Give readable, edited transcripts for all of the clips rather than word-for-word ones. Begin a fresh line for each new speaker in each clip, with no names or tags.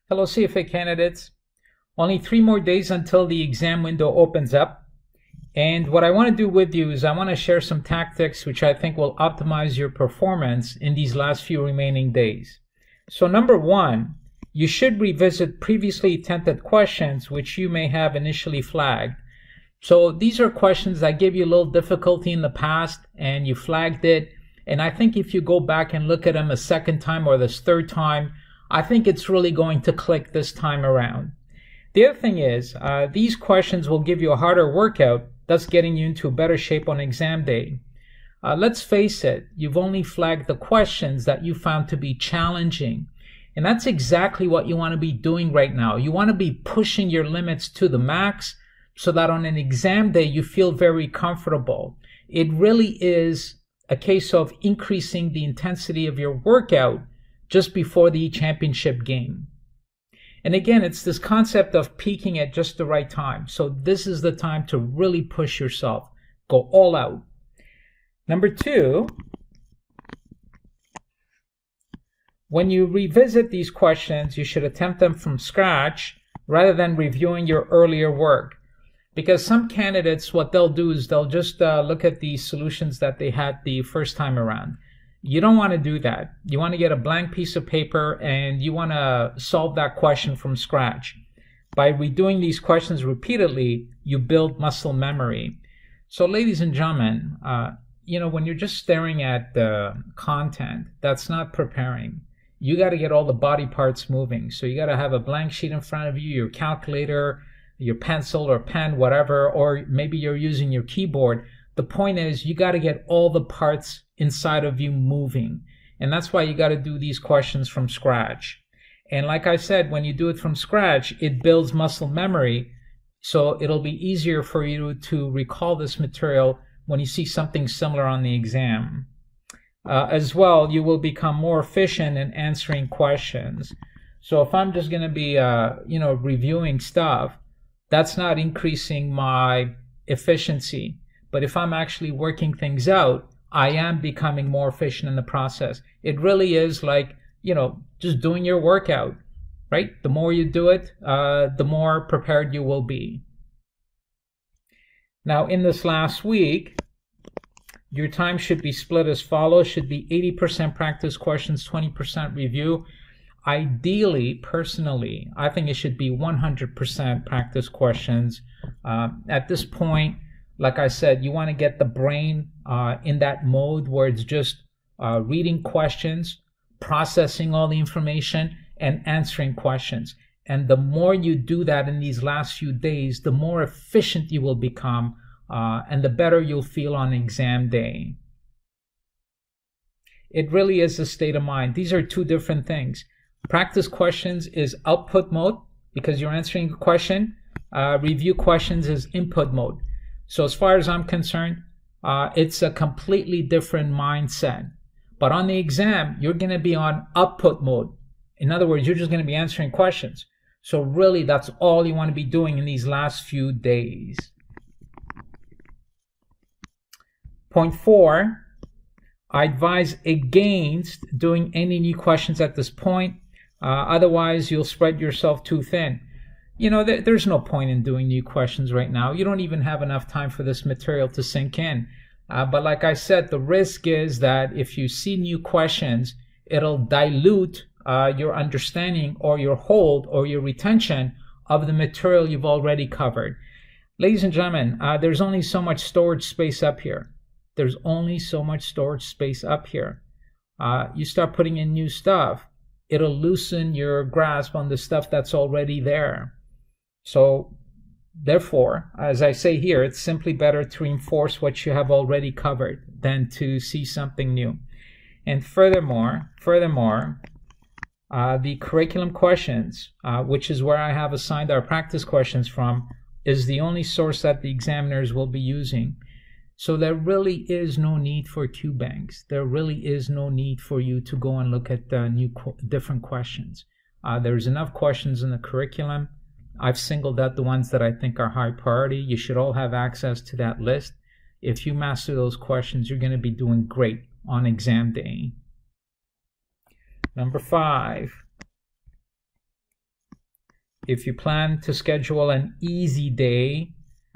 Hello CFA candidates. Only 3 more days until the exam window opens up. And what I want to do with you is I want to share some tactics which I think will optimize your performance in these last few remaining days. So number 1, you should revisit previously attempted questions which you may have initially flagged. So these are questions that gave you a little difficulty in the past and you flagged it. And I think if you go back and look at them a second time or this third time, I think it's really going to click this time around. The other thing is, these questions will give you a harder workout, thus getting you into better shape on exam day. Let's face it, you've only flagged the questions that you found to be challenging. And that's exactly what you want to be doing right now. You want to be pushing your limits to the max so that on an exam day you feel very comfortable. It really is a case of increasing the intensity of your workout just before the championship game. And again, it's this concept of peaking at just the right time. So this is the time to really push yourself. Go all out. Number 2, when you revisit these questions, you should attempt them from scratch rather than reviewing your earlier work. Because some candidates, what they'll do is they'll just look at the solutions that they had the first time around. You don't want to do that. You want to get a blank piece of paper and you want to solve that question from scratch. By redoing these questions repeatedly, you build muscle memory. So ladies and gentlemen, when you're just staring at the content, that's not preparing. You got to get all the body parts moving. So you got to have a blank sheet in front of you, your calculator, your pencil or pen, whatever, or maybe you're using your keyboard. The point is you got to get all the parts inside of you moving. And that's why you got to do these questions from scratch. And like I said, when you do it from scratch, it builds muscle memory. So it'll be easier for you to recall this material when you see something similar on the exam. As well, you will become more efficient in answering questions. So if I'm just going to be, reviewing stuff, that's not increasing my efficiency. But if I'm actually working things out, I am becoming more efficient in the process. It really is like, just doing your workout, right? The more you do it, the more prepared you will be. Now, in this last week, your time should be split as follows. Should be 80% practice questions, 20% review. Ideally, personally, I think it should be 100% practice questions. At this point, like I said, you want to get the brain in that mode where it's just reading questions, processing all the information, and answering questions. And the more you do that in these last few days, the more efficient you will become, and the better you'll feel on exam day. It really is a state of mind. These are two different things. Practice questions is output mode because you're answering a question. Review questions is input mode. So as far as I'm concerned, it's a completely different mindset. But on the exam, you're going to be on output mode. In other words, you're just going to be answering questions. So really, that's all you want to be doing in these last few days. Point 4, I advise against doing any new questions at this point. Otherwise, you'll spread yourself too thin. There's no point in doing new questions right now. You don't even have enough time for this material to sink in. But like I said, the risk is that if you see new questions, it'll dilute your understanding or your hold or your retention of the material you've already covered. Ladies and gentlemen, there's only so much storage space up here. There's only so much storage space up here. You start putting in new stuff, it'll loosen your grasp on the stuff that's already there. So therefore, as I say here, it's simply better to reinforce what you have already covered than to see something new. And furthermore, the curriculum questions, which is where I have assigned our practice questions from, is the only source that the examiners will be using. So there really is no need for Q banks. There really is no need for you to go and look at different questions. There's enough questions in the curriculum. I've singled out the ones that I think are high priority. You should all have access to that list. If you master those questions, you're going to be doing great on exam day. Number 5, if you plan to schedule an easy day,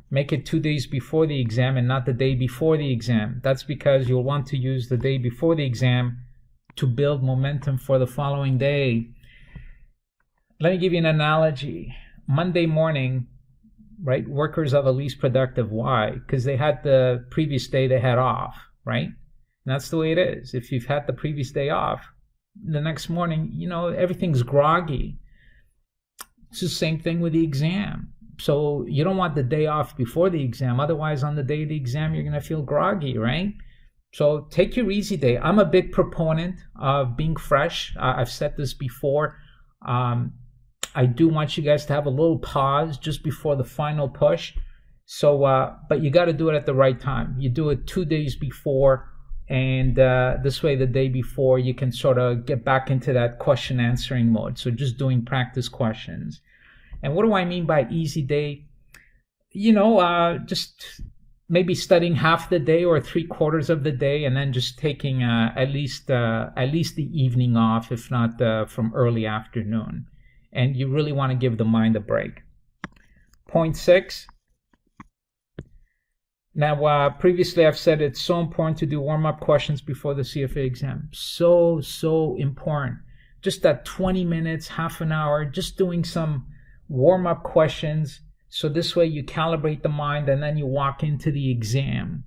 make it 2 days before the exam and not the day before the exam. That's because you'll want to use the day before the exam to build momentum for the following day. Let me give you an analogy. Monday morning, right, workers are the least productive. Why? Because they had the previous day they had off, right? And that's the way it is. If you've had the previous day off, the next morning, you know, everything's groggy. It's the same thing with the exam. So you don't want the day off before the exam. Otherwise, on the day of the exam, you're going to feel groggy, right? So take your easy day. I'm a big proponent of being fresh. I've said this before. I do want you guys to have a little pause just before the final push. So, but you got to do it at the right time. You do it 2 days before, and this way the day before you can sort of get back into that question answering mode. So just doing practice questions. And what do I mean by easy day? You know, just maybe studying half the day or 3/4 of the day, and then just taking at least the evening off, if not from early afternoon. And you really want to give the mind a break. Point 6. Now, previously I've said it's so important to do warm-up questions before the CFA exam. So important. Just that 20 minutes, half an hour, just doing some warm-up questions. So this way you calibrate the mind and then you walk into the exam.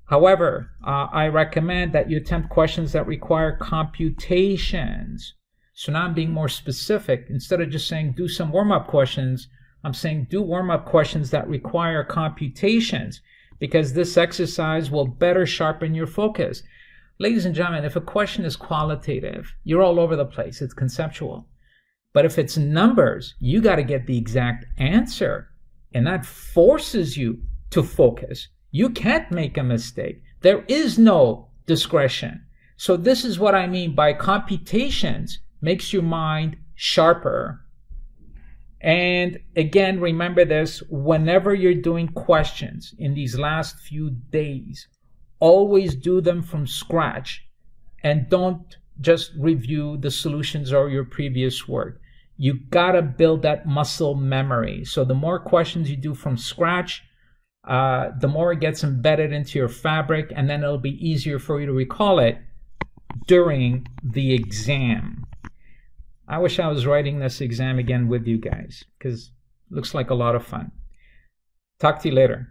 However, I recommend that you attempt questions that require computations. So now I'm being more specific. Instead of just saying do some warm-up questions, I'm saying do warm-up questions that require computations, because this exercise will better sharpen your focus. Ladies and gentlemen, if a question is qualitative, you're all over the place. It's conceptual. But if it's numbers, you got to get the exact answer. And that forces you to focus. You can't make a mistake. There is no discretion. So this is what I mean by computations makes your mind sharper. And again, remember this, whenever you're doing questions in these last few days, always do them from scratch and don't just review the solutions or your previous work. You gotta build that muscle memory. So the more questions you do from scratch, the more it gets embedded into your fabric, and then it'll be easier for you to recall it during the exam. I wish I was writing this exam again with you guys, because it looks like a lot of fun. Talk to you later.